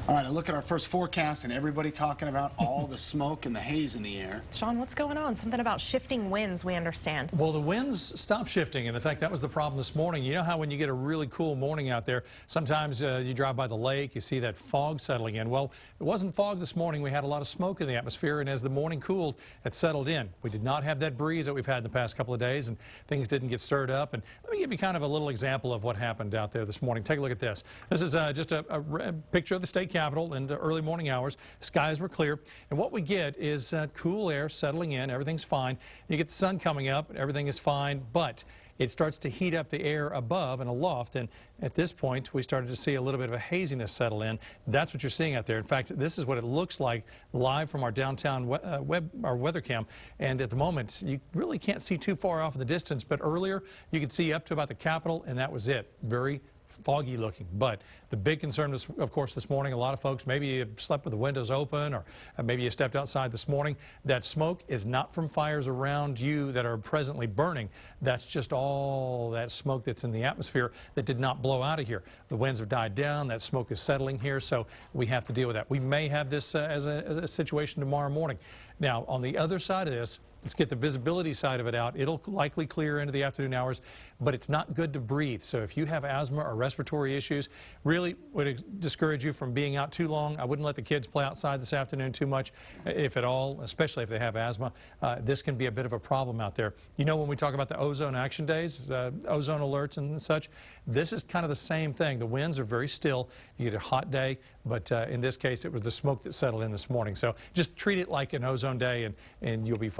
All right, I look at our first forecast and everybody talking about all the smoke and the haze in the air. Sean, what's going on? Something about shifting winds, we understand. Well, the winds stopped shifting, and in fact, that was the problem this morning. You know how when you get a really cool morning out there, sometimes you drive by the lake, you see that fog settling in. Well, it wasn't fog this morning. We had a lot of smoke in the atmosphere, and as the morning cooled, it settled in. We did not have that breeze that we've had in the past couple of days, and things didn't get stirred up. And let me give you kind of a little example of what happened out there this morning. Take a look at this. This is just a picture of the state capitol in the early morning hours. Skies were clear, and what we get is cool air settling in. Everything's fine. You get the sun coming up, everything is fine, but it starts to heat up the air above and aloft, and at this point we started to see a little bit of a haziness settle in. That's what you're seeing out there. In fact, this is what it looks like live from our downtown weather cam, and at the moment you really can't see too far off in the distance, but earlier you could see up to about the Capitol, and that was it. Very foggy looking. But the big concern was, of course, this morning, a lot of folks, maybe you slept with the windows open, or maybe you stepped outside this morning. That smoke is not from fires around you that are presently burning. That's just all that smoke that's in the atmosphere that did not blow out of here. The winds have died down. That smoke is settling here, so we have to deal with that. We may have this as a situation tomorrow morning. Now, on the other side of this, let's get the visibility side of it out. It'll likely clear into the afternoon hours, but it's not good to breathe. So if you have asthma or respiratory issues, really would discourage you from being out too long. I wouldn't let the kids play outside this afternoon too much, if at all, especially if they have asthma. This can be a bit of a problem out there. You know, when we talk about the ozone action days, ozone alerts and such, this is kind of the same thing. The winds are very still. You get a hot day, but in this case, it was the smoke that settled in this morning. So just treat it like an ozone day, and you'll be fine.